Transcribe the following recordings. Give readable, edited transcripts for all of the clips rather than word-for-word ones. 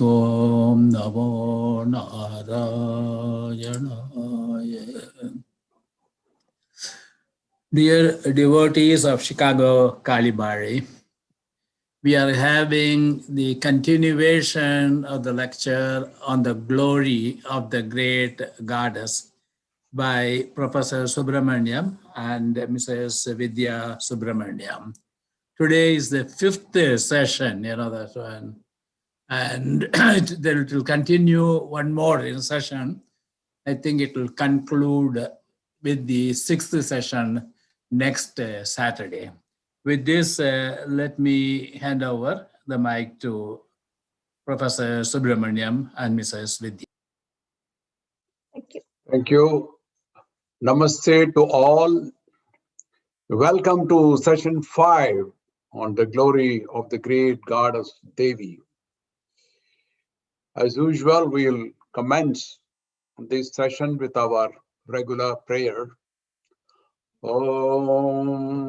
Om Namo Narayana. Dear devotees of Chicago Bari, we are having the continuation of the lecture on the glory of the great goddess by Professor Subramaniam and Mrs. Vidya Subramaniam. Today is the fifth session, that one. And it will continue one more in session. I think it will conclude with the sixth session next Saturday. With this, let me hand over the mic to Professor Subramaniam and Mrs. Vidya. Thank you. Thank you. Namaste to all. Welcome to session 5 on the glory of the great goddess Devi. As usual, we'll commence this session with our regular prayer. Om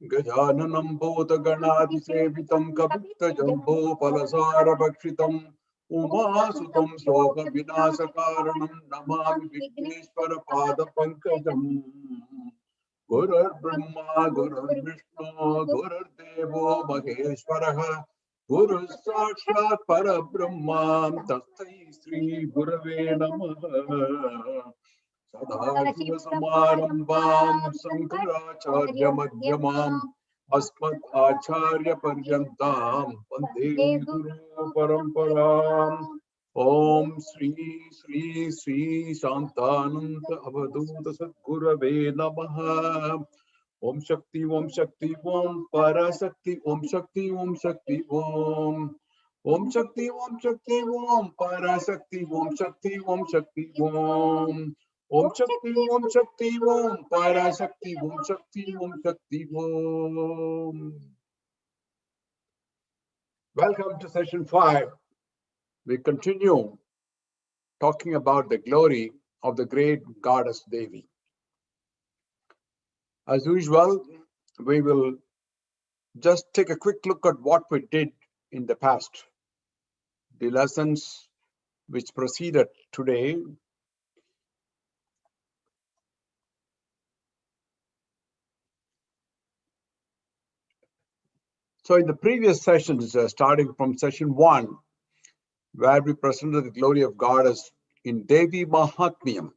Gajananam Bhota Ganadi Sevitam Kapita Jambo Palasara Bhakshitam Uma Sutam Sloka Vinasa Karanam Namami Vigneshwara Pada Pankajam Gurur Brahma Gurur Vishnu Gurur Devo Maheshwaraha Guru Sakshat Parabrahma Tastai Sri Gurave Namaha Sadhasiva Samarambam Sankaracharya Madhyamam Asmat Acharya Paryantam Vande Guru Paramparam Om Sri Sri Sri Shantananda Avaduta Sadgurave Namaha Om Shakti Om Shakti Om Parasakti Om Shakti Om Shakti Om Om Shakti Om Shakti Om Parasakti Om Shakti Om Shakti Om Om Shakti Om Shakti Om Parasakti Om Shakti Om Shakti Om. Welcome to session 5. We continue talking about the glory of the great goddess Devi. As usual, we will just take a quick look at what we did in the past. The lessons which proceeded today. So in the previous sessions, starting from session 1, where we presented the glory of goddess in Devi Mahatmyam,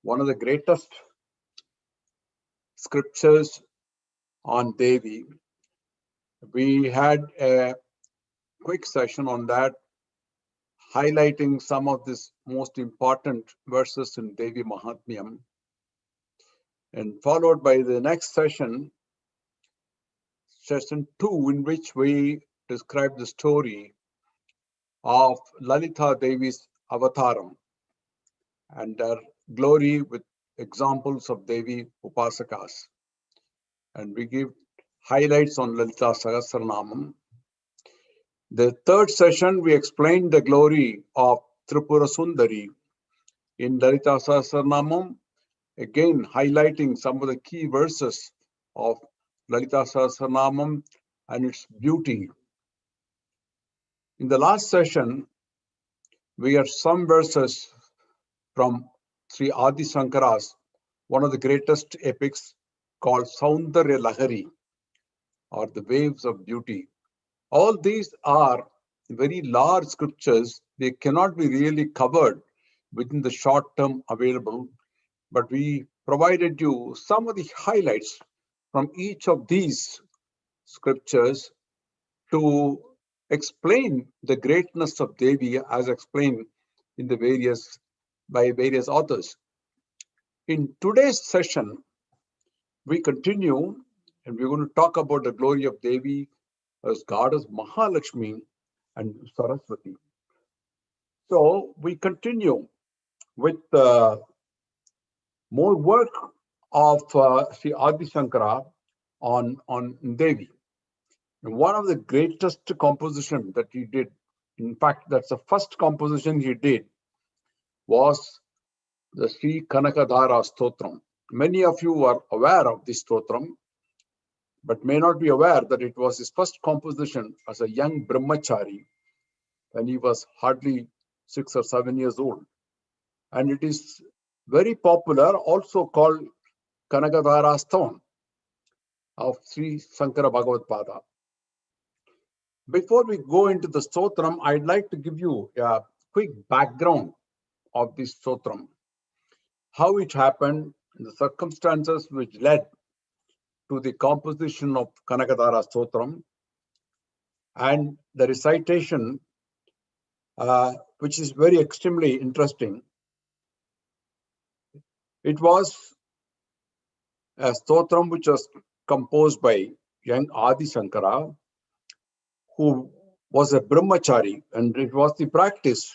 one of the greatest scriptures on Devi. We had a quick session on that, highlighting some of these most important verses in Devi Mahatmyam, and followed by the next session, session 2, in which we describe the story of Lalita Devi's avataram and her glory with examples of Devi Upasakas. And we give highlights on Lalita Sahasranamam. The third session, we explained the glory of Tripura Sundari in Lalita Sahasranamam, again highlighting some of the key verses of Lalita Sahasranamam and its beauty. In the last session, we had some verses from Sri Adi Shankara's, one of the greatest epics, called Saundarya Lahari, or the waves of beauty. All these are very large scriptures. They cannot be really covered within the short term available, but we provided you some of the highlights from each of these scriptures to explain the greatness of Devi as explained in the by various authors. In today's session, we continue and we're going to talk about the glory of Devi as goddess Mahalakshmi and Saraswati. So we continue with more work of Sri Adi Shankara on Devi. And one of the greatest composition that he did, in fact, that's the first composition he did, was the Sri Kanakadhara Stotram. Many of you are aware of this Stotram, but may not be aware that it was his first composition as a young brahmachari when he was hardly 6 or 7 years old. And it is very popular, also called Kanakadhara stone of Sri Sankara Bhagavad Pada. Before we go into the stotram, I'd like to give you a quick background of this stotram, how it happened, the circumstances which led to the composition of Kanakadhara stotram, and the recitation, which is very extremely interesting. It was a stotram which was composed by young Adi Shankara, who was a brahmachari, and it was the practice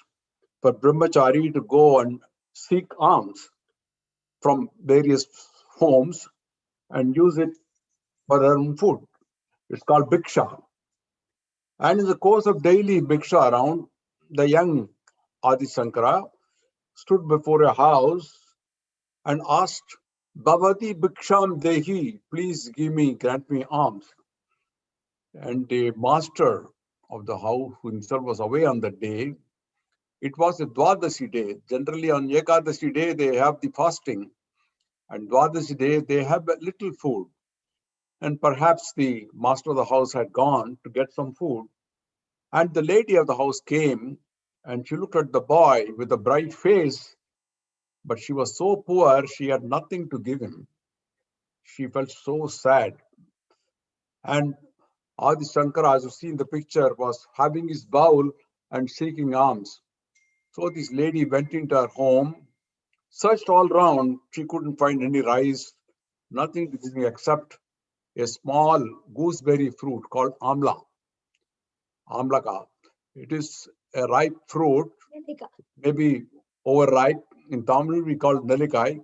for brahmachari to go and seek alms from various homes and use it for their own food. It's called bhiksha. And in the course of daily bhiksha around, the young Adi Shankara stood before a house and asked, Bhavati bhiksham dehi, please grant me alms. And the master of the house, who himself was away on that day, it was a Dwadasi day. Generally on Ekadasi day, they have the fasting. And Dwadasi day, they have a little food. And perhaps the master of the house had gone to get some food. And the lady of the house came and she looked at the boy with a bright face, but she was so poor, she had nothing to give him. She felt so sad. And Adi Shankara, as you see in the picture, was having his bowl and seeking alms. So this lady went into her home, searched all round. She couldn't find any rice, nothing to give me except a small gooseberry fruit called amla, amlaka. It is a ripe fruit, maybe overripe. In Tamil, we call it nelikai.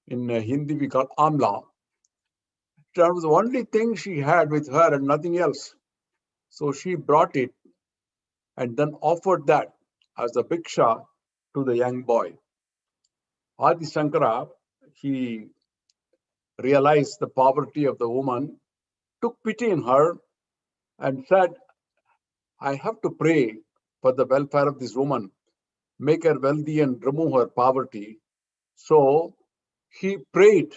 In Hindi, we call amla. That was the only thing she had with her and nothing else. So she brought it and then offered that as a bhiksha to the young boy. Adi Shankara, he realized the poverty of the woman, took pity in her and said, I have to pray for the welfare of this woman, make her wealthy and remove her poverty. So he prayed.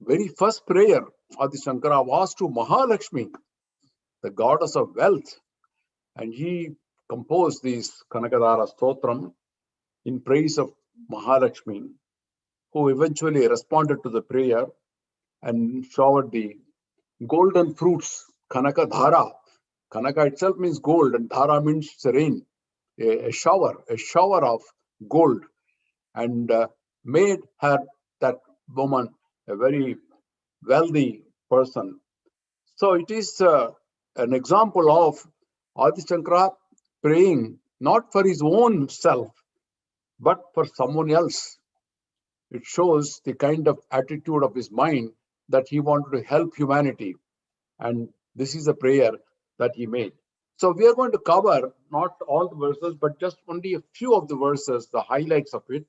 Very first prayer Adi Shankara was to Mahalakshmi, the goddess of wealth. And he composed this Kanakadhara Stotram in praise of Mahalakshmi, who eventually responded to the prayer and showered the golden fruits, Kanaka Dhara. Kanaka itself means gold and Dhara means rain, a shower of gold, and made her, that woman, a very wealthy person. So it is an example of Adi Shankara praying not for his own self, but for someone else. It shows the kind of attitude of his mind that he wanted to help humanity. And this is a prayer that he made. So we are going to cover not all the verses, but just only a few of the verses, the highlights of it.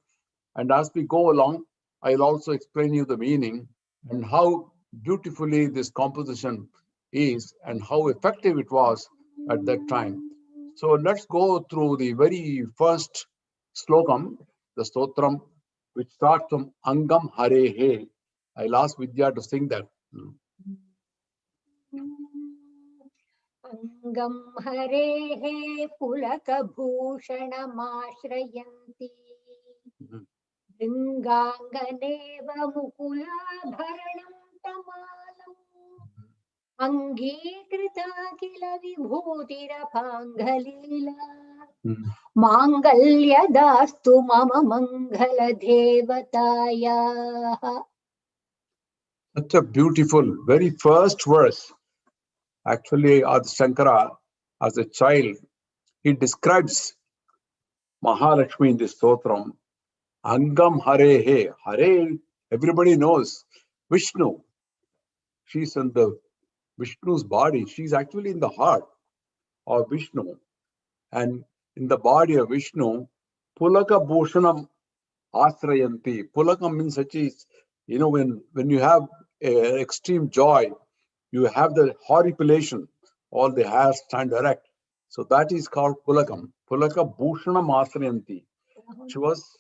And as we go along, I'll also explain you the meaning and how beautifully this composition is and how effective it was at that time. So let's go through the very first slokam, the stotram, which starts from Angam Hare He. I'll ask Vidya to sing that. Angam harehe pulakabhushanamaashrayanti Vringanganeva mukulabharanam tamalam Angīkrita kila vibhūtirapāṅgalīla Māṅgalyadastu mama mangala-devatāyāh. Such a beautiful, very first verse. Actually, Adi Shankara, as a child, he describes Mahalakshmi in this stotram. Angam Hare He. Hare, everybody knows. Vishnu. She's in the Vishnu's body. She's actually in the heart of Vishnu. And in the body of Vishnu, Pulaka Bhushanam Asrayanti. Pulaka means such is, when you have extreme joy, you have the horripilation, all the hairs stand erect. So that is called Pulakam. Pulaka Bhushanam Asriyanti. She was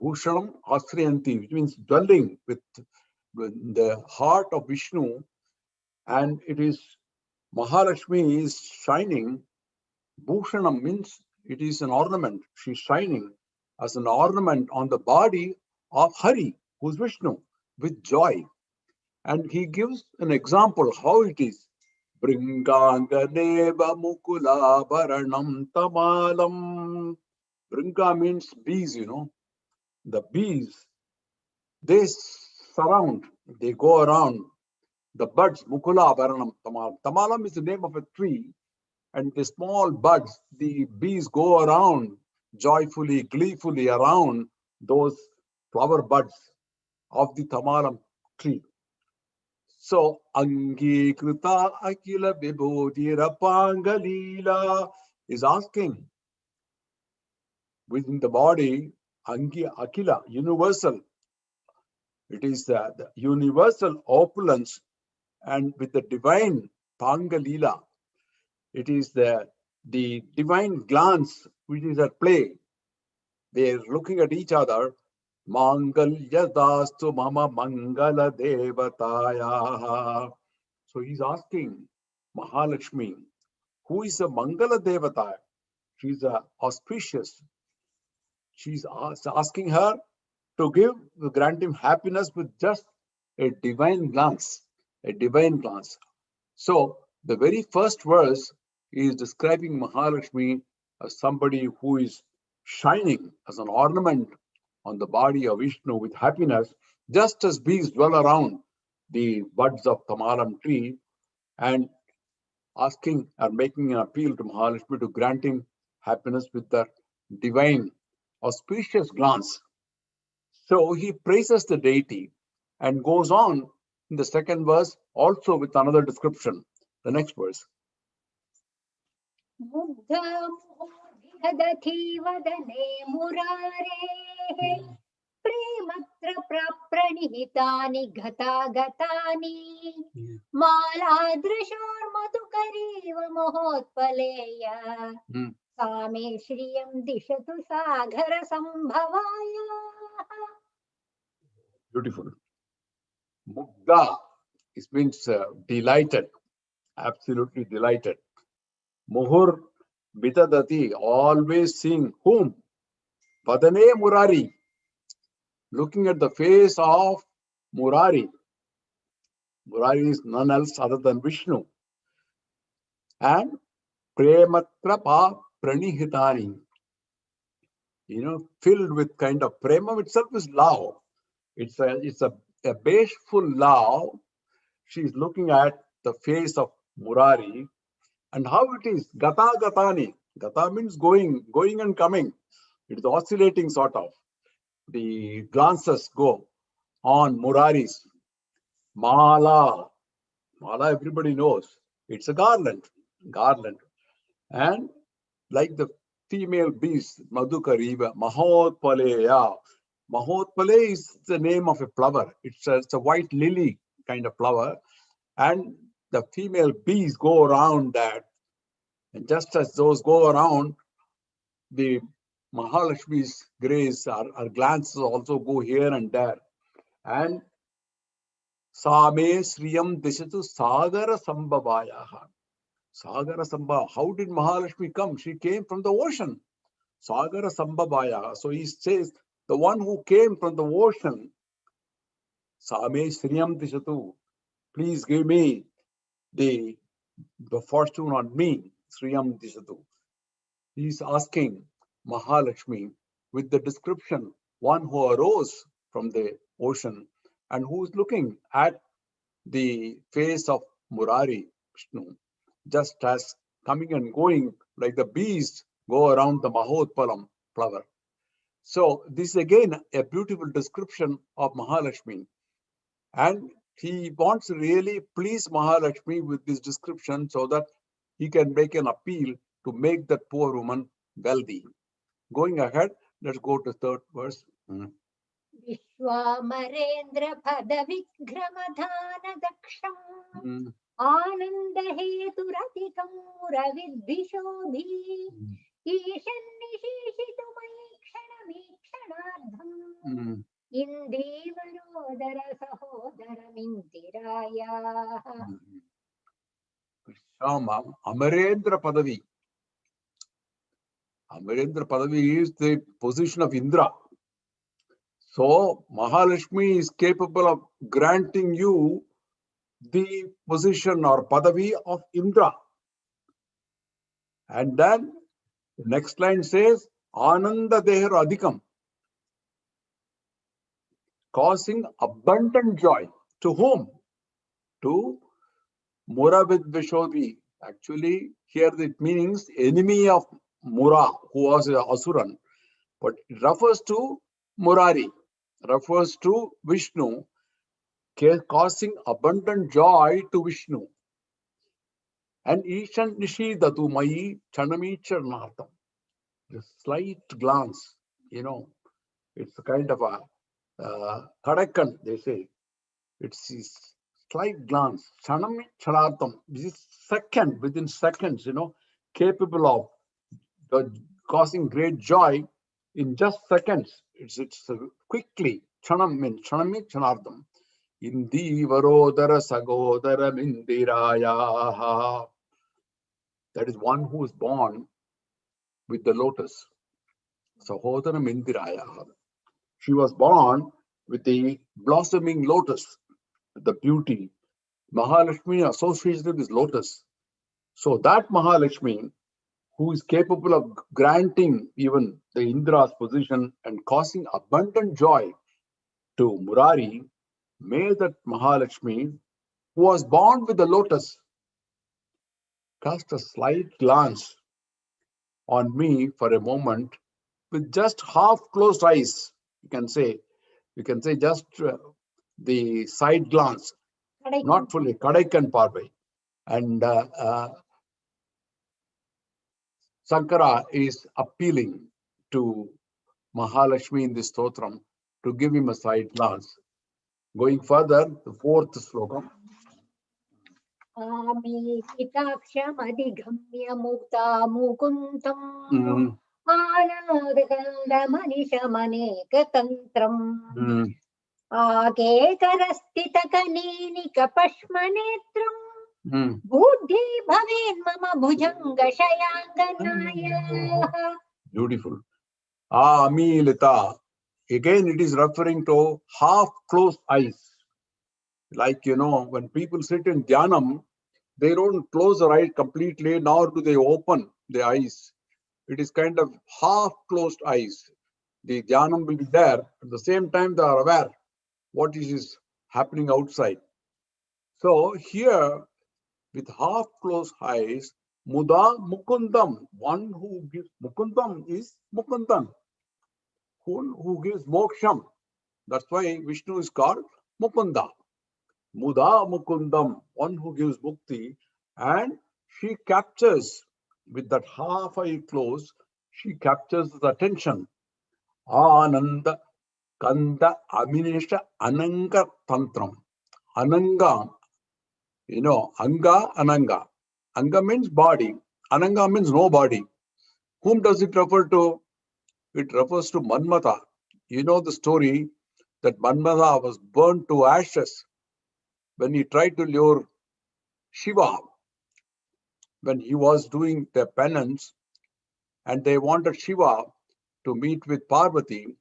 Bhushanam Asriyanti, which means dwelling with the heart of Vishnu, and it is Mahalakshmi is shining. Bhushanam means it is an ornament. She's shining as an ornament on the body of Hari, who's Vishnu, with joy. And he gives an example how it is. Bringanganeva mukula baranam tamalam. Bringa means bees, The bees, they surround, they go around the buds, mukula baranam tamalam. Tamalam is the name of a tree, and the small buds, the bees go around joyfully, gleefully around those flower buds of the tamalam tree. So, Angikrita Akila Vibhutirapanga is asking within the body, Angi Akila, universal. It is the universal opulence, and with the divine Pangalila, it is the divine glance which is at play. They are looking at each other. Mangalyadastu mama mangala devataya. So he's asking Mahalakshmi, who is a Mangala Devata? She's auspicious. She's asking her to grant him happiness with just a divine glance. A divine glance. So the very first verse is describing Mahalakshmi as somebody who is shining as an ornament on the body of Vishnu with happiness, just as bees dwell around the buds of Tamalam tree, and asking or making an appeal to Mahalakshmi to grant him happiness with the divine auspicious glance. So he praises the deity and goes on in the second verse also with another description. The next verse. मुग्धामुदधि वदने मुरारेः प्रेमत्र प्रणिहितानि गतागतानि मालादृशोर्मधुकरीव महोत्पलेय सा मे श्रियं दिशतु सागरसम्भवायाः. Beautiful. Mugdha, it means delighted, absolutely delighted. Muhur Vitadati, always seeing whom? Vadane Murari, looking at the face of Murari. Murari is none else other than Vishnu. And Prematra Pa Pranihitani, filled with kind of prema itself is love. It's a basheful love. She's looking at the face of Murari, and how it is Gata Gatani. Gata means going and coming. It's oscillating sort of. The glances go on Murari's. Mala, everybody knows. It's a garland. And like the female bees, Madhukariva, Mahotpaleya. Mahotpale is the name of a flower. It's a white lily kind of flower. And the female bees go around that. And just as those go around, the Mahalakshmi's grace, our glances also go here and there. And Same Sriyam Dishatu Sagara Sambhavayaha. Sagara Sambhava. How did Mahalakshmi come? She came from the ocean. Sagara Sambhavayaha. So he says, the one who came from the ocean, Same Sriyam Dishatu. Please give me the fortune on me. Sriyam Dishatu. He's asking Mahalakshmi with the description, one who arose from the ocean and who is looking at the face of Murari, Vishnu, just as coming and going like the bees go around the Mahotpalam flower. So this is again a beautiful description of Mahalakshmi. And he wants to really please Mahalakshmi with this description so that he can make an appeal to make that poor woman wealthy. Going ahead, let's go to third verse. विश्वामरेन्द्र पदविक्रमधान दक्षम् आनन्दहेतुरधिकं मुरविद्विषोऽभि ईशन्निशीषितुमयि क्षणमीक्षणार्धम् इन्दीवरोदर सहोदरमिन्दिरायाः Amarendra Padavi. Amarendra Padavi is the position of Indra. So Mahalakshmi is capable of granting you the position or Padavi of Indra. And then the next line says, Ananda Dehar Adhikam, causing abundant joy. To whom? To Muravid Vishodhi. Actually, here it means enemy of Mura, who was Asuran. But it refers to Murari, refers to Vishnu, causing abundant joy to Vishnu. And Ishan Nishidatu Mai Chanami Charnartam. The slight glance, it's a kind of a Kadakan, they say. It's a slight glance. Chanami Charnartam. This is second, within seconds, capable of causing great joy in just seconds. It's quickly. Chanam means Chanami Chanardam. Indi Varodara Sagodara Mindiraya. That is one who is born with the lotus. Sahodara Mindiraya. She was born with the blossoming lotus, the beauty. Mahalakshmi associated with lotus. So that Mahalakshmi, who is capable of granting even the Indra's position and causing abundant joy to Murari, may that Mahalakshmi, who was born with the lotus, cast a slight glance on me for a moment with just half closed eyes. You can say just the side glance, not fully, Kadaikan Parvai. And Sankara is appealing to Mahalakshmi in this stotram to give him a side glance. Going further, the fourth slokam. आमीकिताक्षमधिगम्य मुक्ता मुकुन्दम् आनन्दगन्धमनिशमनेकतन्त्रम् आकेकरस्थितकनीनिकपश्मनेत्रम् बुद्धि भवेन्मम भुजङ्गशयाङ्गनायाः. Beautiful. Amilita. Again, it is referring to half closed eyes. Like, when people sit in dhyanam, they don't close their eyes completely, nor do they open the eyes. It is kind of half closed eyes. The dhyanam will be there. At the same time, they are aware what is happening outside. So here, with half closed eyes, Muda Mukundam, one who gives Mukundam is Mukundan, who gives moksham. That's why Vishnu is called Mukunda. Muda Mukundam, one who gives mukti, and she captures, with that half eye closed, she captures the attention. Ananda Kanda Aminisha Ananga Tantram. Ananga, Anga, Ananga. Anga means body. Ananga means no body. Whom does it refer to? It refers to Manmatha. You know the story that Manmatha was burnt to ashes when he tried to lure Shiva, when he was doing the penance, and they wanted Shiva to meet with Parvati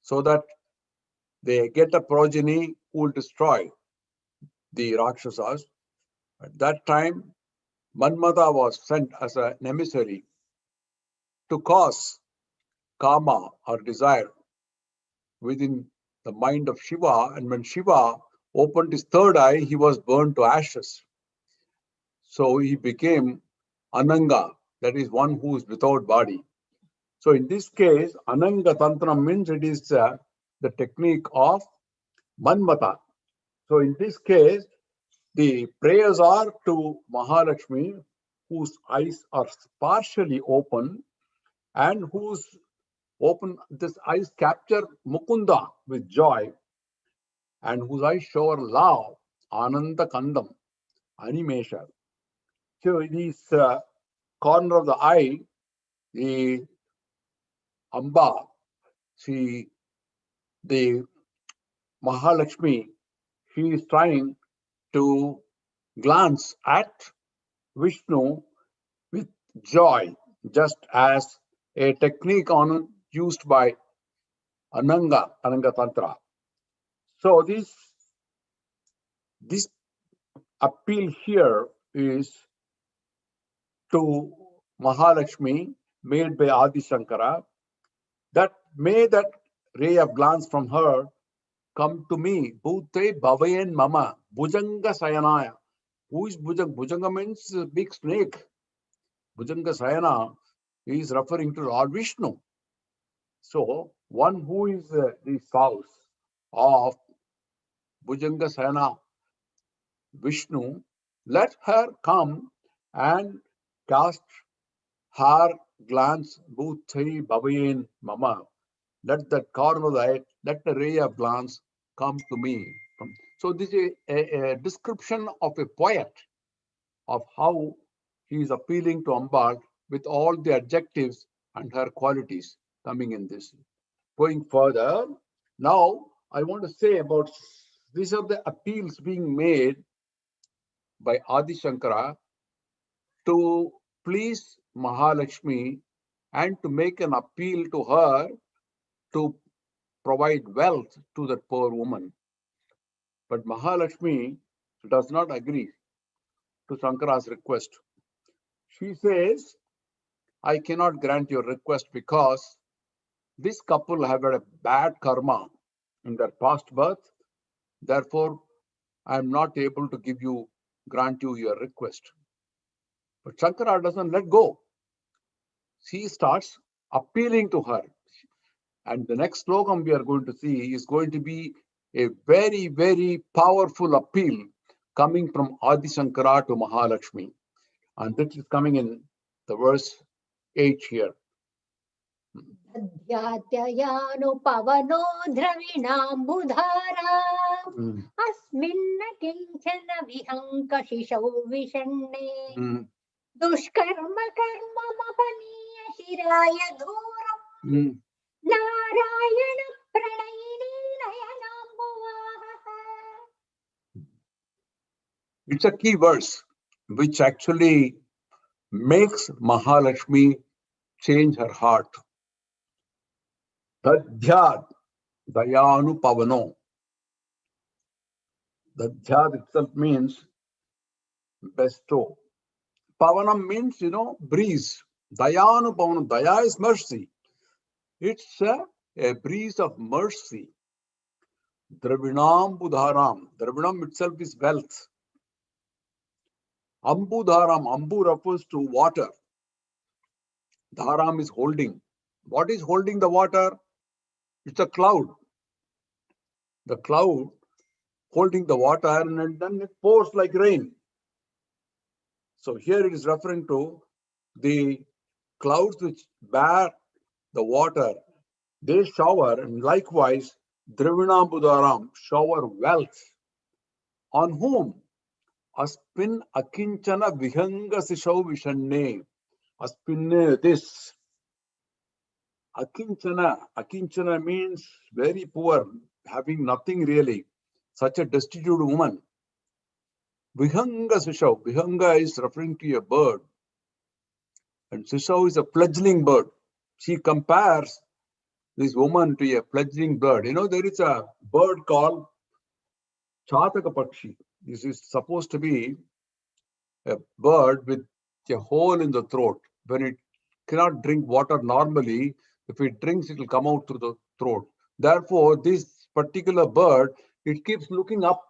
so that they get a progeny who will destroy the Rakshasas. At that time, Manmatha was sent as an emissary to cause kama or desire within the mind of Shiva, and when Shiva opened his third eye, he was burned to ashes. So he became Ananga, that is one who is without body. So in this case, Ananga Tantra means it is the technique of Manmatha. So in this case, the prayers are to Mahalakshmi, whose eyes are partially open and whose this eyes capture Mukunda with joy, and whose eyes show love, Ananda Kandam. animesha. So in this corner of the eye, the Amba, the Mahalakshmi, she is trying to glance at Vishnu with joy, just as a technique used by Ananga Tantra. So this appeal here is to Mahalakshmi, made by Adi Shankara, that may that ray of glance from her come to me. Bhute Bhavayan Mama, Bhujanga Sayanaya. Who is Bhujanga? Bhujanga means big snake. Bhujanga Sayana is referring to Lord Vishnu. So, one who is the spouse of Bhujanga Sayana, Vishnu, let her come and cast her glance, Bhutai Bhavayan Mama. Let that corner of the eye, let the ray of glance come to me. So this is a description of a poet of how he is appealing to Ambal with all the adjectives and her qualities coming in this. Going further, now I want to say about these are the appeals being made by Adi Shankara to please Mahalakshmi and to make an appeal to her to provide wealth to that poor woman. But Mahalakshmi does not agree to Shankara's request. She says, I cannot grant your request because this couple have had a bad karma in their past birth. Therefore, I am not able to grant you your request. But Shankara doesn't let go. She starts appealing to her. And the next slokam we are going to see is going to be a very, very powerful appeal coming from Adi Shankara to Mahalakshmi. And this is coming in the verse 8 here. Adhyatyayano pavano dravinaambudhara asminna kinchana vihankashishau vishanne dushkarma karma mapaniya shiraya dhuram narayana pranayini nayanambuvaha. It's a key verse which actually makes Mahalakshmi change her heart. Dadhyat dayanu pavano. Dadhyat itself means bestow. Pavanam means, breeze. Dayanu pavanam. Daya is mercy. It's a breeze of mercy. Dravinam budharam. Dravinam itself is wealth. Ambudharam. Ambu refers to water. Dharam is holding. What is holding the water? It's a cloud. The cloud holding the water and then it pours like rain. So here it is referring to the clouds which bear the water. They shower, and likewise, Dravinam Budaram shower wealth. On whom? Aspin akinchana vihanga sishau vishanne. Aspinne, this. Akinchana means very poor, having nothing really. Such a destitute woman. Vihanga sishau. Vihanga is referring to a bird. And sishau is a fledgling bird. She compares this woman to a fledgling bird. There is a bird called Ckb-Chicago. This is supposed to be a bird with a hole in the throat. When it cannot drink water normally, if it drinks, it will come out through the throat. Therefore, this particular bird, it keeps looking up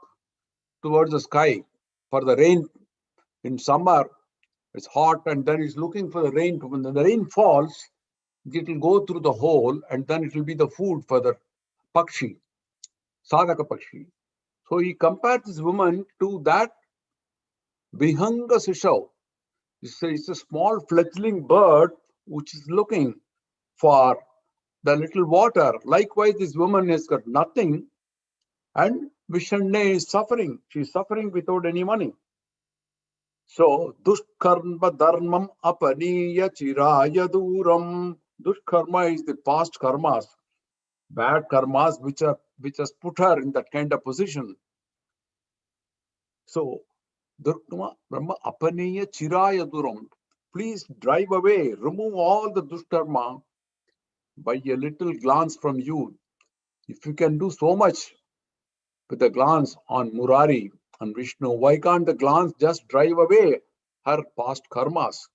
towards the sky for the rain. In summer, it's hot, and then it's looking for the rain. When the rain falls, it will go through the hole, and then it will be the food for the Pakshi, Sadaka Pakshi. So he compared this woman to that Vihanga Sishau. It's a small fledgling bird which is looking for the little water. Likewise, this woman has got nothing, and Vishanne is suffering. She's suffering without any money. So, dushkarma dharmam apaniya chiraya duram. Dushkarma is the past karmas, bad karmas which has put her in that kind of position. So, Durkama Brahma apaniya chiraya duram. Please drive away, remove all the dushkarma by a little glance from you. If you can do so much with a glance on Murari and Vishnu, why can't the glance just drive away her past karmas?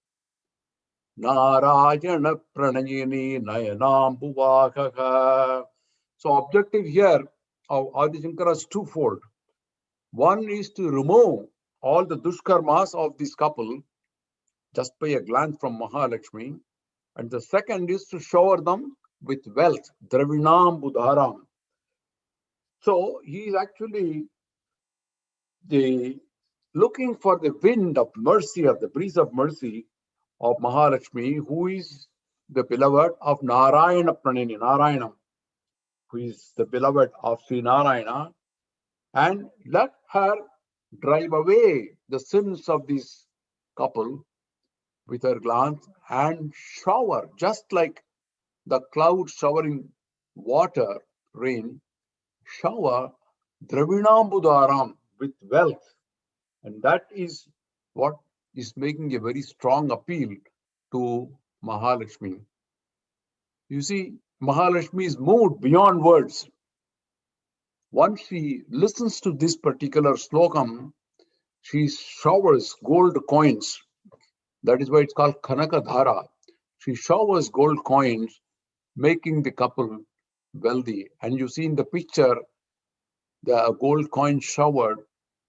Narayana pranayini nayanambuvakaha. So objective here of Adi Shankara is twofold. One is to remove all the dushkarmas of this couple just by a glance from Mahalakshmi. And the second is to shower them with wealth, Dravinam Budharam. So he is actually looking for the wind of mercy or the breeze of mercy of Mahalakshmi, who is the beloved of Narayana Pranini, Narayana, who is the beloved of Sri Narayana, and let her drive away the sins of this couple with her glance and shower, just like the cloud showering water, rain, shower Dravinambudaram with wealth. And that is what is making a very strong appeal to Mahalakshmi. You see, Mahalakshmi is moved beyond words. Once she listens to this particular slokam, she showers gold coins. That is why it's called Kanaka Dhara. She showers gold coins, making the couple wealthy. And you see in the picture, the gold coin showered,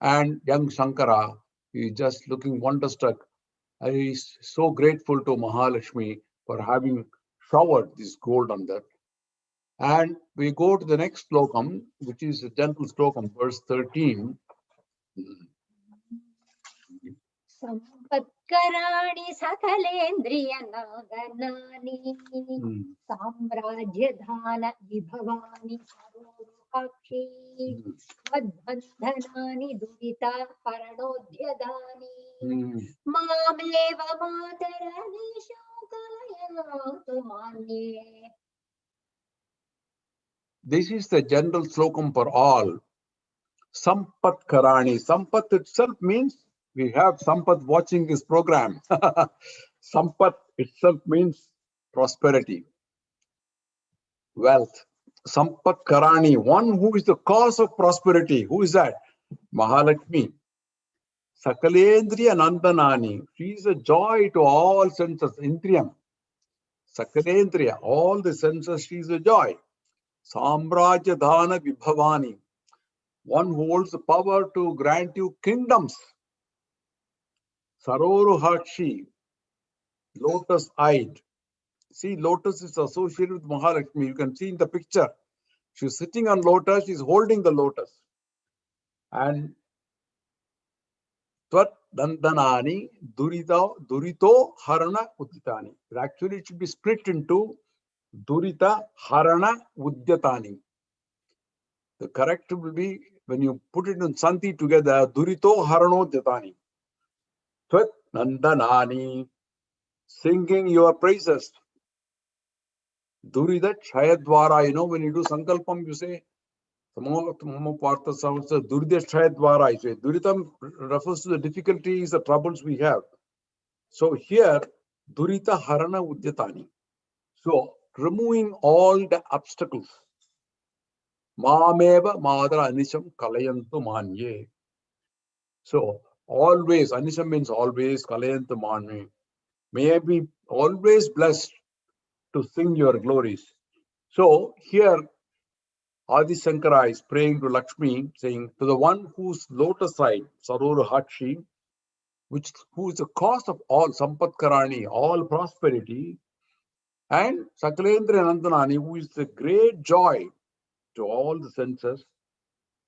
and young Shankara is just looking wonderstruck. He is so grateful to Mahalakshmi for having showered this gold on that. And we go to the next slokam, which is a gentle slokam, verse 13. Sampatkaraani sakhalendriya naganani samrajyadhana vibhavani sarorupakshi vadbandhanani durita paranodhyadani mameva matarani shaukalayatu manye. This is the general slokam for all. Sampat Karani. Sampat itself means we have Sampat watching this program. Sampat itself means prosperity, wealth. Sampat Karani, one who is the cause of prosperity. Who is that? Mahalakshmi. Sakalendriya Nandanani. She is a joy to all senses. Indriyam. Sakalendriya, all the senses, she is a joy. Samrajya Dhana Vibhavani. One who holds the power to grant you kingdoms. Saroruhakshi, lotus-eyed. See, lotus is associated with Mahalakshmi. You can see in the picture. She's sitting on lotus, she's holding the lotus. And Tvat Dandanani Durito Harana Udditani. Actually, it should be split into Durita Harana Udyatani. The correct will be, when you put it in Santi together, Durito Harano Udyatani. Tvat Nandanani, singing your praises. Durida Chayadwara, you know, when you do Sankalpam, you say, Durida Chayadwara, you say. Duritam refers to the difficulties, the troubles we have. So here, Durita Harana Udyatani. So, removing all the obstacles. Mameva Madara Anisham Kalayantu Manye. So, always, Anisham means always, Kalayantu Manye. May I be always blessed to sing your glories. So here Adi Shankara is praying to Lakshmi, saying, to the one whose lotus side, Sarora Hakshi, who is the cause of all Sampat Karani, all prosperity, and Sakalendra Nandanani, who is the great joy to all the senses,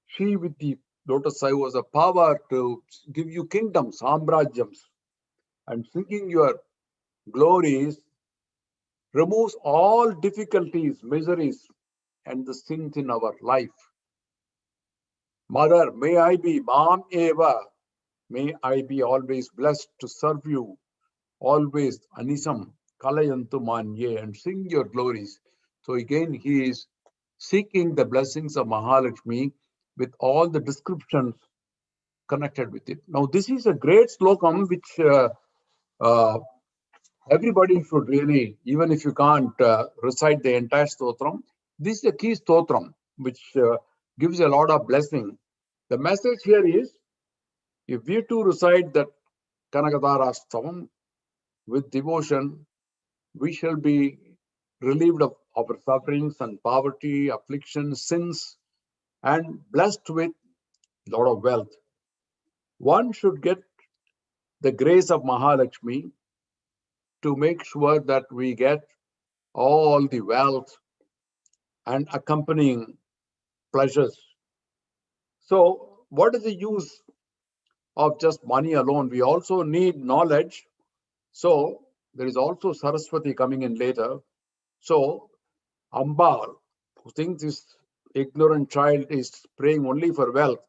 she with the lotus side was a power to give you kingdoms, samrajyams, and singing your glories removes all difficulties, miseries, and the sins in our life. Mother, may I be Mam Eva, May I be always blessed to serve you, always anisam kalayantu manye, and sing your glories. So again, he is seeking the blessings of Mahalakshmi with all the descriptions connected with it. Now, this is a great slokam which uh, everybody should really, even if you can't recite the entire stotram, this is a key stotram which gives a lot of blessing. The message here is, if we too recite that Kanakadarastavam with devotion, we shall be relieved of our sufferings and poverty, affliction, sins, and blessed with a lot of wealth. One should get the grace of Mahalakshmi to make sure that we get all the wealth and accompanying pleasures. So, what is the use of just money alone? We also need knowledge. So, there is also Saraswati coming in later. So, Ambal, who thinks this ignorant child is praying only for wealth.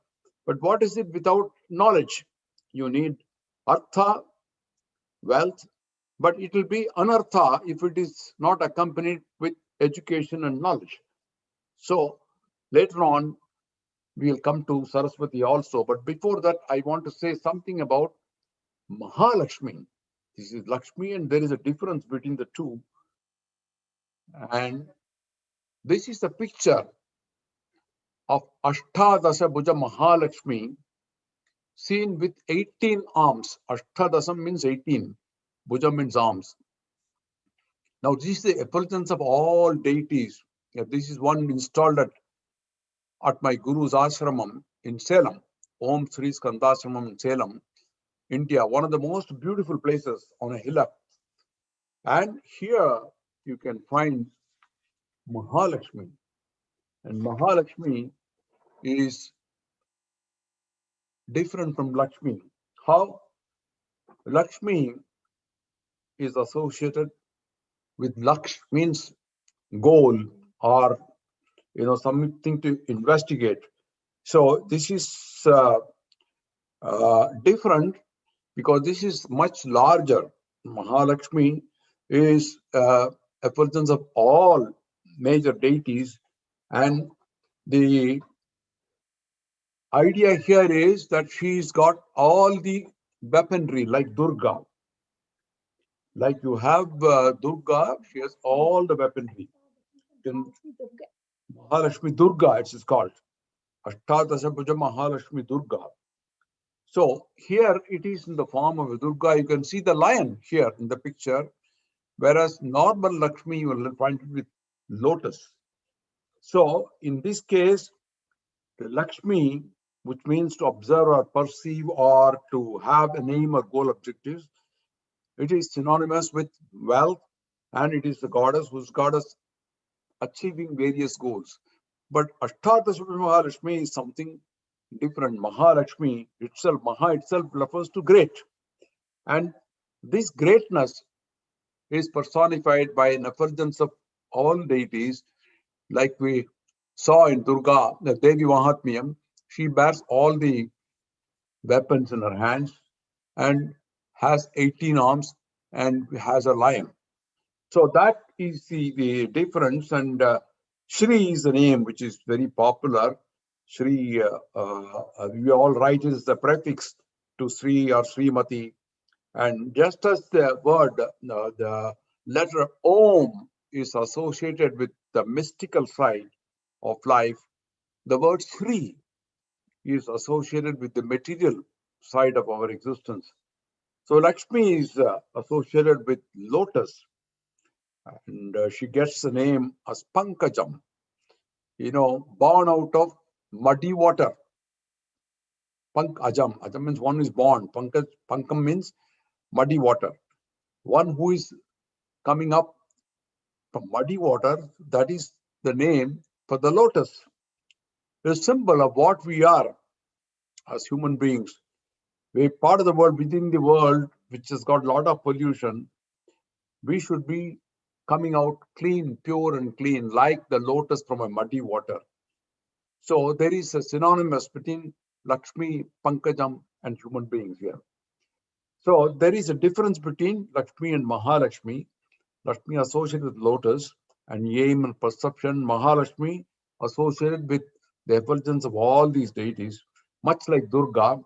But what is it without knowledge? You need artha, wealth, but it will be anartha if it is not accompanied with education and knowledge. So later on, we'll come to Saraswati also. But before that, I want to say something about Mahalakshmi. This is Lakshmi, and there is a difference between the two. And this is a picture of Ashtadasa Bhuja Mahalakshmi seen with 18 arms. Ashtadasam means 18. Bhuja means arms. Now, this is the effulgence of all deities. This is one installed at my Guru's ashramam in Salem, Om Sri Skandashramam in Salem, India, one of the most beautiful places on a hillock. And here you can find Mahalakshmi. And Mahalakshmi is different from Lakshmi. How? Lakshmi is associated with Laksh means goal or something to investigate. So this is different because this is much larger. Mahalakshmi is a presence of all major deities, and the idea here is that she's got all the weaponry like Durga. Like you have Durga, she has all the weaponry. Mahalakshmi Durga, it's called. Ashtadasa Bhuja Mahalakshmi Durga. So here it is in the form of a Durga. You can see the lion here in the picture, whereas normal Lakshmi you will find it with lotus. So in this case, the Lakshmi, which means to observe or perceive or to have an aim or goal objectives, it is synonymous with wealth, and it is the goddess whose goddess achieving various goals. But Ashtadasa Mahalakshmi is something different. Mahalakshmi itself, Maha itself refers to great. And this greatness is personified by an effulgence of all deities, like we saw in Durga, the Devi Mahatmyam. She bears all the weapons in her hands and has 18 arms and has a lion. So that is the difference. And Shri is the name which is very popular. Shri, we all write is the prefix to Sri or Srimati. And just as the word, the letter Om is associated with the mystical side of life, the word Sri is associated with the material side of our existence. So Lakshmi is associated with lotus, and she gets the name as Pankajam, born out of muddy water. Pankajam, Ajam means one is born. Pankam means muddy water. One who is coming up from muddy water, that is the name for the lotus. The symbol of what we are as human beings. We're part of the world, within the world, which has got a lot of pollution. We should be coming out clean, pure and clean, like the lotus from a muddy water. So there is a synonymous between Lakshmi, Pankajam, and human beings here. So there is a difference between Lakshmi and Mahalakshmi. Lakshmi associated with lotus and aim and perception. Mahalakshmi associated with the effulgence of all these deities, much like Durga.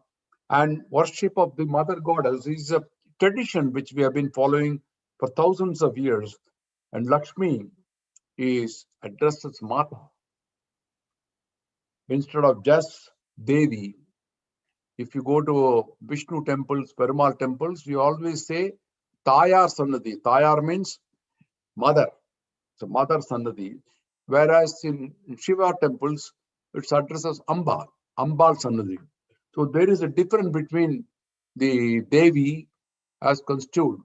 And worship of the mother goddess is a tradition which we have been following for thousands of years. And Lakshmi is addressed as Mata instead of just Devi. If you go to Vishnu temples, Perumal temples, you always say Tayar Sannadhi. Tayar means mother. So mother Sannadhi. Whereas in Shiva temples, it's addressed as Amba, Ambal Sannadhi. So there is a difference between the Devi as constituted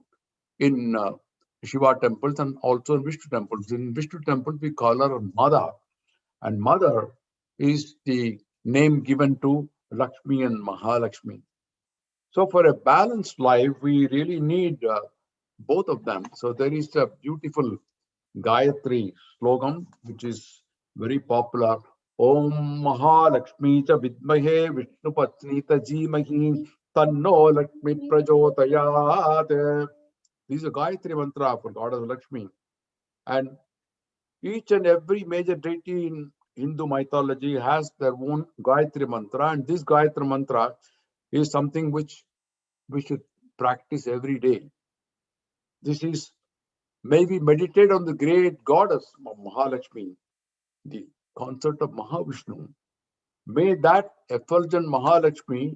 in Shiva temples and also in Vishnu temples. In Vishnu temples, we call her Mother. And Mother is the name given to Lakshmi and Mahalakshmi. So for a balanced life, we really need both of them. So there is a beautiful Gayatri slogan, which is very popular. Om Mahalakshmi cha vidmahe Vishnu Patnita Jimahi Tanno Lakshmi Prajotayat. This is a Gayatri mantra for Goddess Lakshmi. And each and every major deity in Hindu mythology has their own Gayatri mantra. And this Gayatri mantra is something which we should practice every day. This is maybe meditate on the great goddess of Mahalakshmi, the consort of Mahavishnu. May that effulgent Mahalakshmi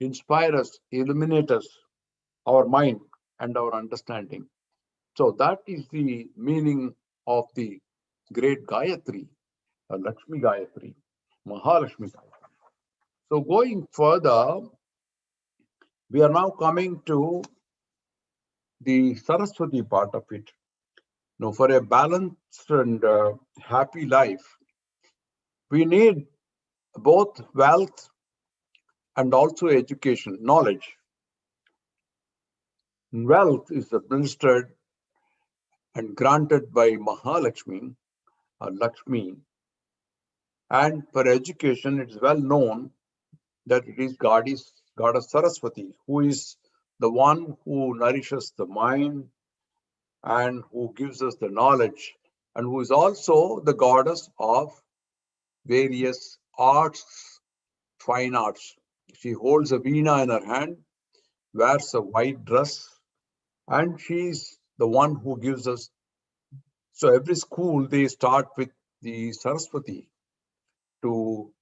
inspire us, illuminate us, our mind and our understanding. So that is the meaning of the great Gayatri, Lakshmi Gayatri, Mahalakshmi Gayatri. So going further, we are now coming to the Saraswati part of it. Now, for a balanced and happy life, we need both wealth and also education, knowledge. Wealth is administered and granted by Mahalakshmi or Lakshmi. And for education, it is well known that it is Goddess Saraswati, who is the one who nourishes the mind and who gives us the knowledge, and who is also the goddess of various arts, fine arts. She holds a veena in her hand, wears a white dress, and she's the one who gives us. So every school, they start with the Saraswati to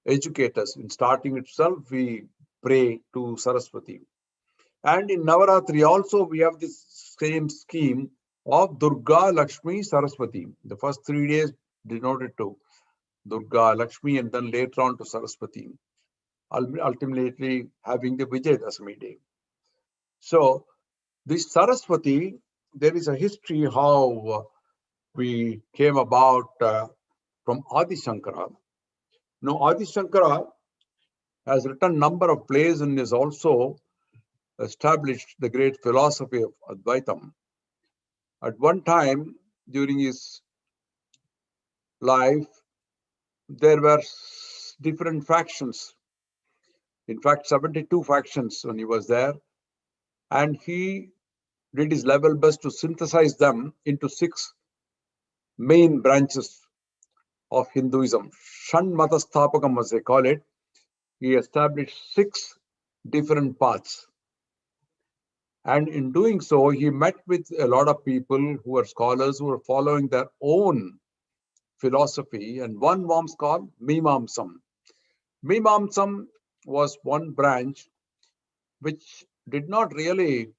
educate us. In starting itself, we pray to Saraswati. And in Navaratri also, we have this same scheme of Durga, Lakshmi, Saraswati. The first 3 days denoted to Durga, Lakshmi, and then later on to Saraswati, ultimately having the Vijayadashami day. So this Saraswati, there is a history how we came about from Adi Shankara. Now, Adi Shankara has written number of plays and is also established the great philosophy of Advaitam. At one time during his life, there were different factions. In fact, 72 factions when he was there. And he did his level best to synthesize them into 6 main branches of Hinduism. Shan Matastapakam, as they call it. He established 6 different paths. And in doing so, he met with a lot of people who were scholars who were following their own philosophy. And one was called Mimamsam. Mimamsam was one branch which did not really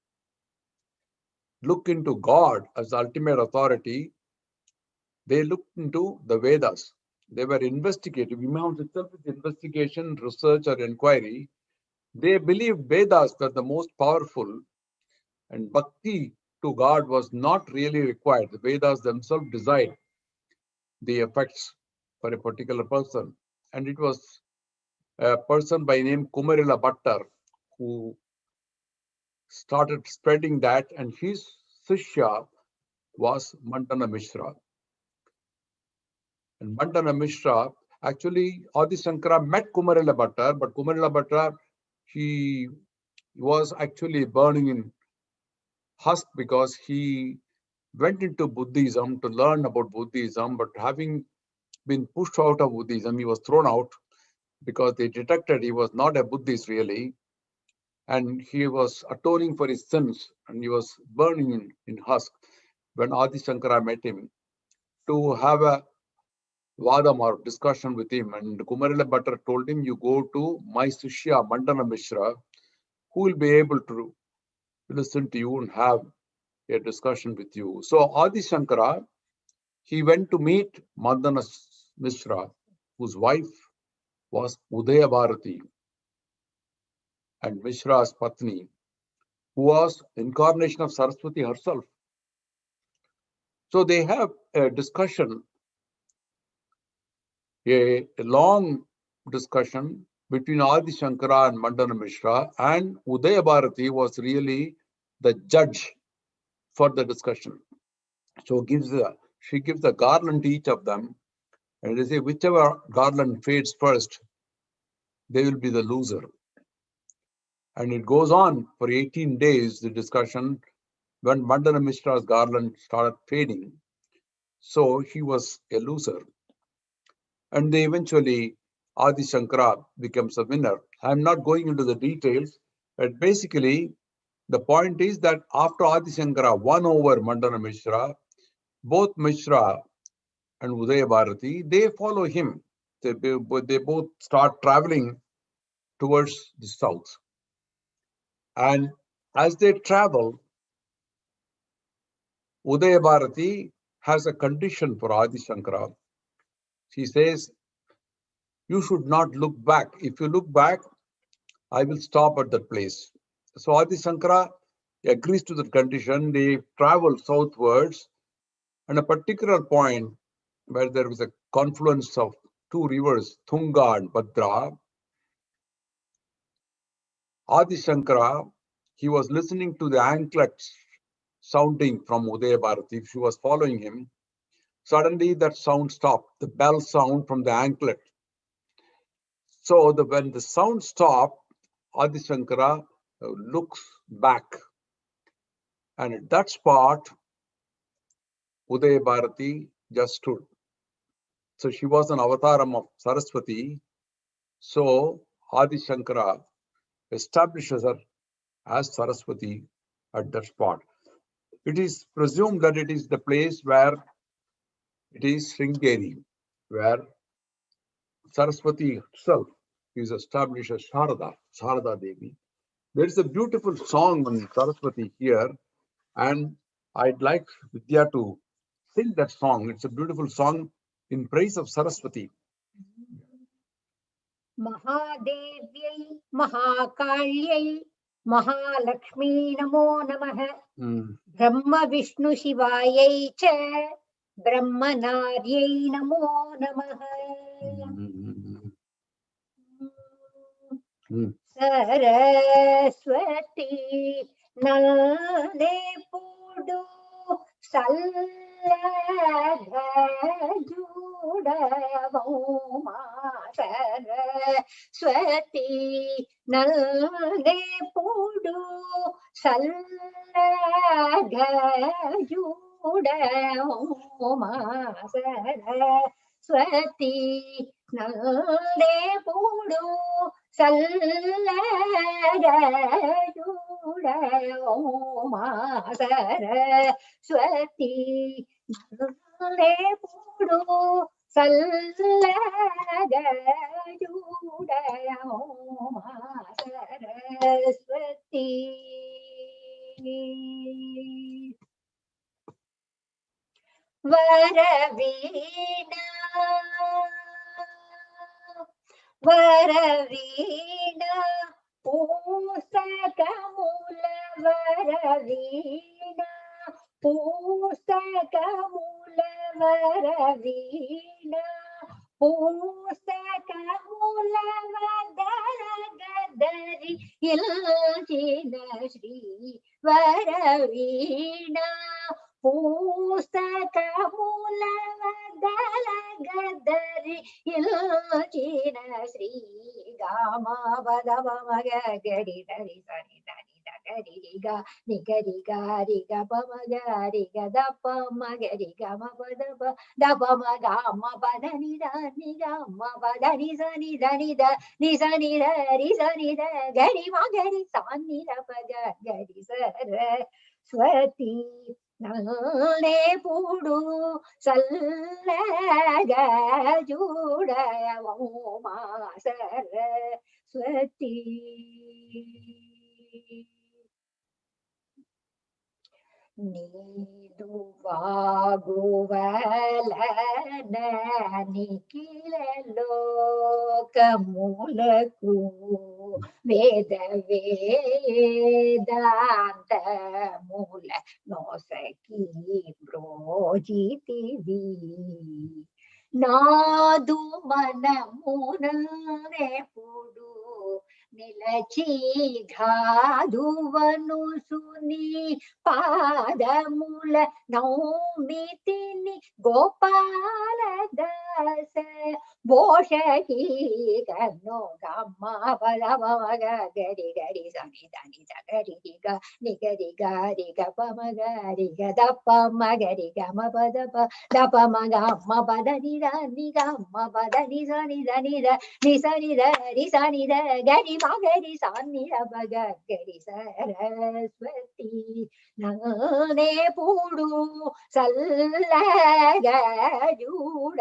look into God as the ultimate authority. They looked into the Vedas. They were investigative. Mimamsam itself is investigation, research, or inquiry. They believed Vedas were the most powerful, and bhakti to God was not really required. The Vedas themselves decide the effects for a particular person. And it was a person by name Kumarila Bhattar who started spreading that, and his Sishya was Mandana Mishra. And Mandana Mishra, actually, Adi Shankara met Kumarila Bhattar, but Kumarila Bhattar he was actually burning in husk because he went into Buddhism to learn about Buddhism, but having been pushed out of Buddhism, he was thrown out because they detected he was not a Buddhist really, and he was atoning for his sins, and he was burning in husk when Adi Shankara met him to have a vadam or discussion with him. And Kumarila Bhatter told him, you go to my Sishya Mandana Mishra, who will be able to listen to you and have a discussion with you. So Adi Shankara, he went to meet Mandana Mishra, whose wife was Udaya Bharati, and Mishra's Patni, who was incarnation of Saraswati herself. So they have a discussion, a long discussion between Adi Shankara and Mandana Mishra, and Udaya Bharati was really the judge for the discussion. So she gives a garland to each of them, and they say whichever garland fades first, they will be the loser. And it goes on for 18 days, the discussion, when Mandana Mishra's garland started fading. So he was a loser. And they eventually, Adi Shankara becomes a winner. I'm not going into the details, but basically, the point is that after Adi Shankara won over Mandana Mishra, both Mishra and Udaya Bharati, they follow him. They both start traveling towards the south. And as they travel, Udaya Bharati has a condition for Adi Shankara. She says, you should not look back. If you look back, I will stop at that place. So Adi Shankara agrees to that condition. They travel southwards, and a particular point where there was a confluence of two rivers, Tunga and Bhadra, Adi Shankara, he was listening to the anklets sounding from Udaya Bharati. She was following him. Suddenly that sound stopped, the bell sound from the anklet. So when the sound stopped, Adi Shankara looks back. And at that spot, Udaya Bharati just stood. So she was an avataram of Saraswati. So Adi Shankara establishes her as Saraswati at that spot. It is presumed that it is the place where it is Sringeri, where Saraswati herself is established as Sharada Devi. There is a beautiful song on Saraswati here, and I'd like Vidya to sing that song. It's a beautiful song in praise of Saraswati. महादेव्यै महाकाल्यै Mahalakshmi नमो नमः ब्रह्म विष्णु शिवायै च ब्रह्मनार्यै नमो नमः सरस्वती नंदे पुडु सल्लघजुडवौमा सरस्वती नंदे पुडु सल्लघजुडवौमा सरस्वती नंदे पुडु सल्लघजुडवौमा सरस्वती नंदे पुडु सल्लघजुडवौमा सरस्वती वरवीणा वरवीणा पुस्तकमूल वरवीणा पुस्तकमूल वरवीणा पुस्तकमूल वदर गदरि इल्चिन श्री वरवीणा ಪುಸ್ತಕಮೂಲವದಲಗದರಿ ಇಲ್ಚಿನ ಶ್ರೀ ಗಾಮ ಪದ ಮಗ ಗರಿ ಧರಿ ಸರಿ ಧನಿ ಗರಿ ಗ ನಿಗರಿ ಗಾರಿ ಗ ಪಮ ಗಾರಿ ಗ ದಪ ಮಗರಿ ಗ ಮ ಪದ ಪ ದಪ ಮ ಗ ಮ ಪದ ನಿ ದ ನಿ ಗ ಮ ಪದ ನಿ ಸ ನಿ ದ ನಿ ದ ನಿ ಸ ನಿ ದ ರಿ ಸ ನಿ ದ ಗರಿ ಮ ಗರಿ ಸ ನಿ ದ ಪ ಗ ಗರಿ ಸ ರ ಸ್ವತಿ ನಲ್ಲೆ ಪೂಡು ಸಲ್ಲಗ ಜೂಡ ಮಾಸರ ಸ್ವತಿ ನೀಡುವಾಗುವಲನ ನಿಖಿಲ ಲೋಕಮೂಲಕ್ಕೂ ವೇದ ವೇದಾಂತ ಮೂಲ ನೋಸಕಿ ಬ್ರೋಜಿತಿವಿ ನಾದು ಮನ ಮುನೇ ಪುಡು ನಿಲಚಿ ಘಾದುವನು ಸುನಿ ಪಾದಮೂಲ ನೌಮಿತಿನಿ ಗೋಪಾಲ ದಾಸ ಬೋಷಹಿ ಕನ್ನೋ ಗಮ್ಮ ಪದ ಮಗ ಗರಿ ಗರಿ ಸನಿ ಧನಿ ಗರಿ ಗ ನಿಗರಿ ಗಾರಿ ಗ ಪಮ ಗಾರಿ ಗ ದಪ ಮಗರಿ ಗ ಮ ಪದ ಪ ದಪ ಮಗ ಅಮ್ಮ ಪದ ನಿ ದ ನಿ ಗ ಅಮ್ಮ ಪದ ನಿ ಸ ನಿ ದ ನಿ ದ ನಿ ಸ ನಿ ದ ರಿ ಸ ನಿ ದ ಗರಿ ಮ ಗರಿ ಸ ನಿ ದ ಪ ಗ ಗರಿ Saraswati ನನೇ ಪೂಡು ಸಲ್ಲಗ ಜೂಡ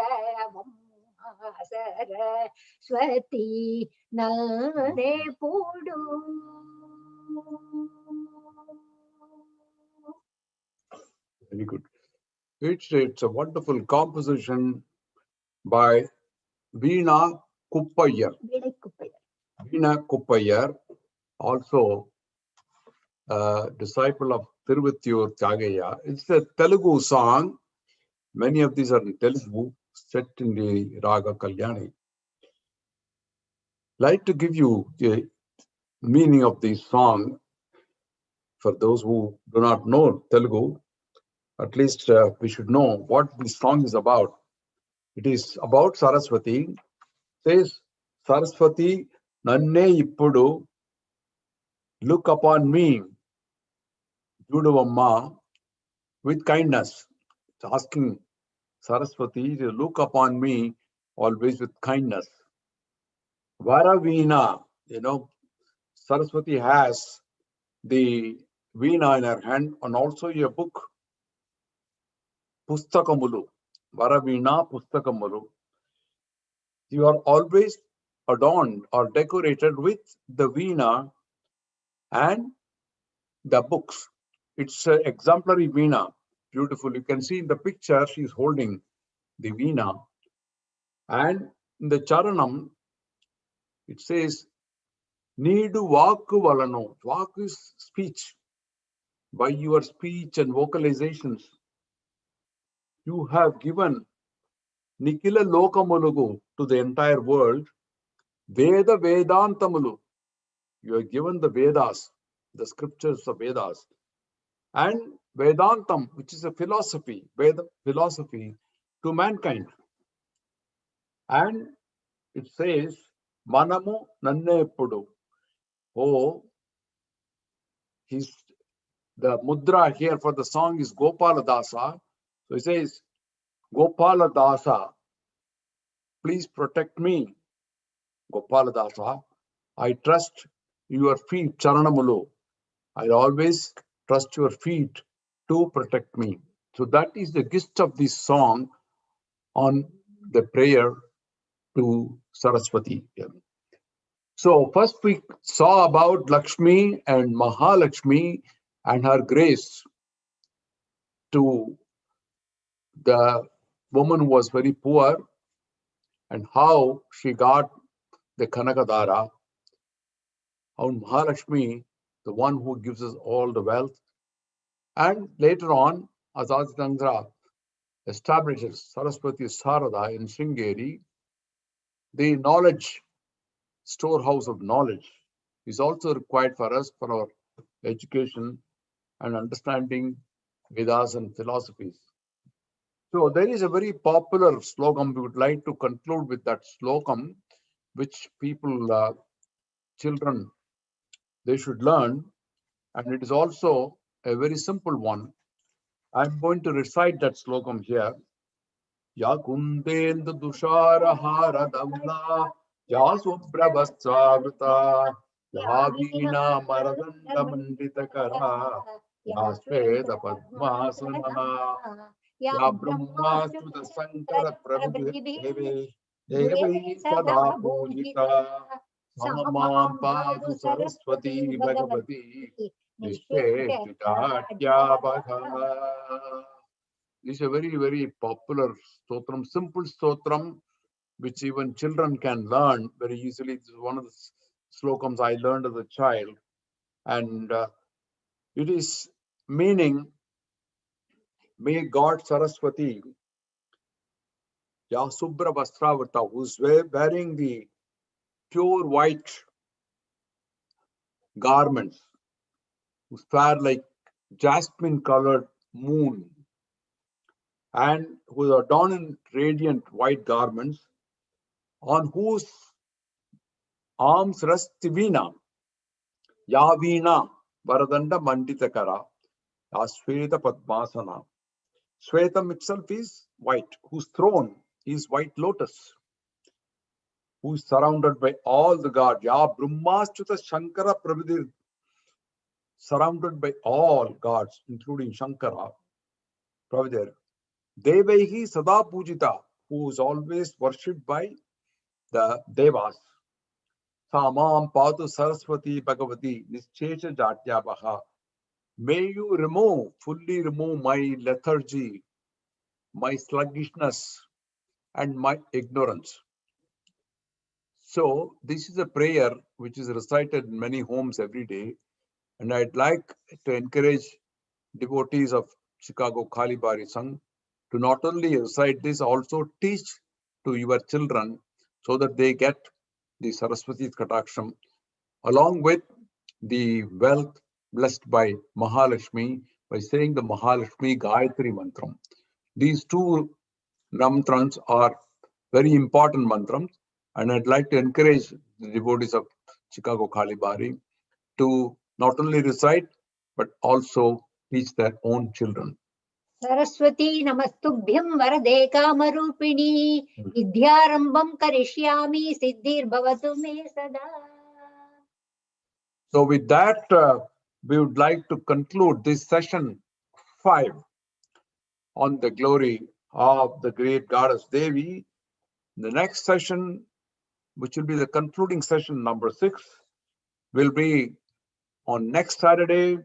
Saraswati ನನೇ ಪೂಡು. Very good. It's a wonderful composition by Veena Kuppayar. Veena Kuppayar, also a disciple of Tiruvatiyur Tyagaya. It's a Telugu song. Many of these are in Telugu, set in the Raga Kalyani. Like to give you the meaning of this song for those who do not know Telugu. At least we should know what this song is about. It is about Saraswati. It says, Saraswati, Nanne Ippudu, look upon me, Judavamma, with kindness. It's asking Saraswati to look upon me always with kindness. Varavina, Saraswati has the veena in her hand and also a book, Pustakamulu. Varavina Pustakamulu. You are always adorned or decorated with the veena and the books. It's an exemplary veena. Beautiful. You can see in the picture she's holding the veena. And in the charanam, it says, Needu Vaku Valano. Vak is speech. By your speech and vocalizations, you have given Nikila Lokamulugu to the entire world. Veda Vedantamulu. You have given the Vedas, the scriptures of Vedas. And Vedantam, which is a philosophy, Veda philosophy to mankind. And it says, Manamu Nanne Pudu. Oh, the mudra here for the song is Gopala Dasa. So he says, Gopala Dasa, please protect me. Gopala Dasa, I trust your feet, Charanamulu. I always trust your feet to protect me. So that is the gist of this song on the prayer to Saraswati. So first we saw about Lakshmi and Mahalakshmi and her grace to the woman who was very poor and how she got the Kanakadara. How Mahalakshmi, the one who gives us all the wealth. And later on, Azaditandra establishes Saraswati Sarada in Sringeri. The knowledge, storehouse of knowledge, is also required for us for our education and understanding Vedas and philosophies. So there is a very popular slokam. We would like to conclude with that slokam, which people, children, they should learn. And it is also a very simple one. I'm going to recite that slokam here. Ya kundendu dushara hara damla, ya subrabhasavrita, ya veena maradanda mandita kara, ya sveda padmasana, ya brahmastuta sankara prabhu deve sada pujita, samam padu saraswati bhagavati, nishcheshitatyabhaka. This is a very, very popular stotram, simple stotram, which even children can learn very easily. This is one of the slokams I learned as a child. And it is meaning, may God Saraswati, Yasubra Vastravata, who's wearing the pure white garments, who's fair like jasmine colored moon, and who are adorned in radiant white garments, on whose arms rest Veena, Yaveena, Varadanda Manditakara, Asweta Padmasana. Svetam itself is white, whose throne is white lotus, who is surrounded by all the gods. Ya Brahmastuta Shankara Prabhudir, surrounded by all gods, including Shankara, Prabhudir. Devehi Sada Pujita, who is always worshipped by the Devas. Samam Padu Saraswati Bhagavati Nischesha Jatyabaha. May you fully remove my lethargy, my sluggishness, and my ignorance. So this is a prayer which is recited in many homes every day. And I'd like to encourage devotees of Chicago Kali Bari Sangh to not only recite this, also teach to your children so that they get the Saraswati Kataksham along with the wealth blessed by Mahalakshmi by saying the Mahalakshmi Gayatri Mantram. These two mantras are very important mantras, and I'd like to encourage the devotees of Chicago Kali Bari to not only recite but also teach their own children. Saraswati namastubhyam varade kamarupini vidyarambam karishyami siddhir bhavatu me sada. So with that, we would like to conclude this session 5 on the glory of the great goddess Devi. The next session, which will be the concluding session number 6, will be on next Saturday,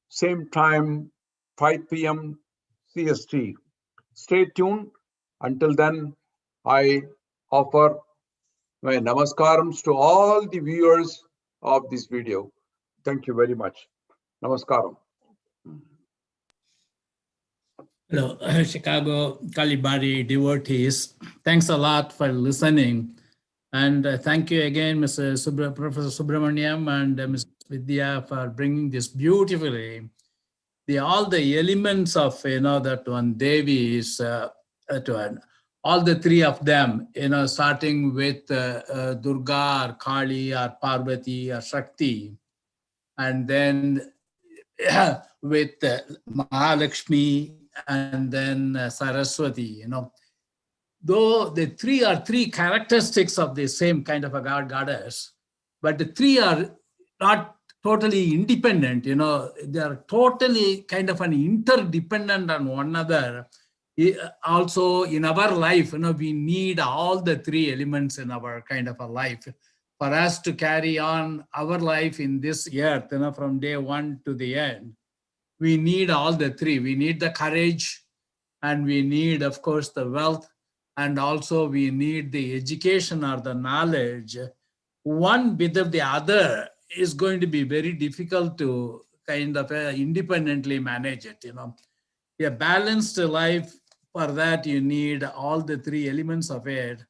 same time, 5 p.m. CST. Stay tuned. Until then, I offer my namaskarams to all the viewers of this video. Thank you very much. Namaskaram. Hello, Chicago Kali Bari devotees. Thanks a lot for listening. And thank you again, Professor Subramaniam and Ms. Vidya for bringing this beautifully. All the elements of, that one Devi is, that one, all the three of them, starting with Durga or Kali or Parvati or Shakti, and then with Mahalakshmi and then Saraswati, though the three are three characteristics of the same kind of a goddess, but the three are not totally independent, they are totally kind of an interdependent on one another. Also in our life, we need all the three elements in our kind of a life for us to carry on our life in this earth, from day one to the end. We need all the three. We need the courage, and we need, of course, the wealth, and also we need the education or the knowledge. One without the other is going to be very difficult to kind of independently manage it. A balanced life, for that you need all the three elements of it.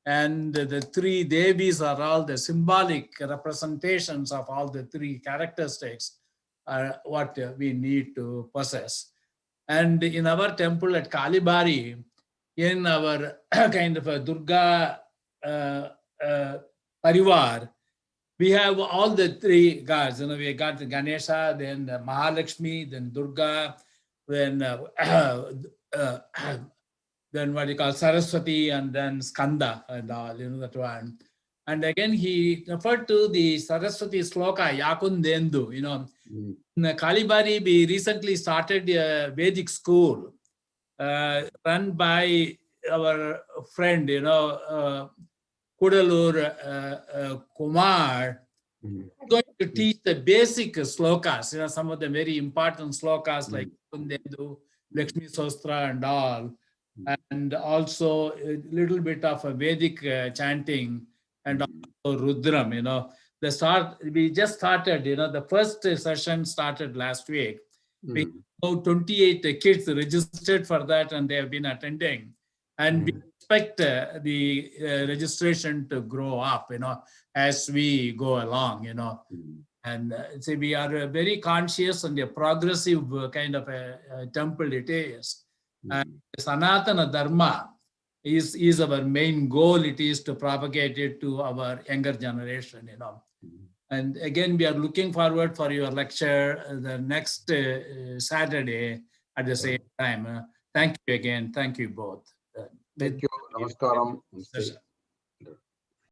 And the three Devis are all the symbolic representations of all the three characteristics are what we need to possess. And in our temple at Kalibari, in our kind of a Durga Parivar, we have all the three gods. You know, we got the Ganesha, then Mahalakshmi, then Durga, then then what you call Saraswati, and then Skanda and all, you know, that one. And again, he referred to the Saraswati sloka, Yakundendu, you know. In Kalibari, we recently started a Vedic school run by our friend, you know, Kudalur Kumar, going to teach the basic slokas, you know, some of the very important slokas like Kundendu, Lakshmi Sostra and all, and also a little bit of a Vedic chanting and also Rudram, you know. We just started, you know, the first session started last week. We have 28 kids registered for that and they have been attending. And we expect the registration to grow up, you know, as we go along, you know. And so we are very conscious and a progressive kind of a temple it is. And Sanatana Dharma is our main goal. It is to propagate it to our younger generation, you know. And again, we are looking forward for your lecture the next Saturday at the same time. Thank you again. Thank you both. Thank you. Namaskaram. Session.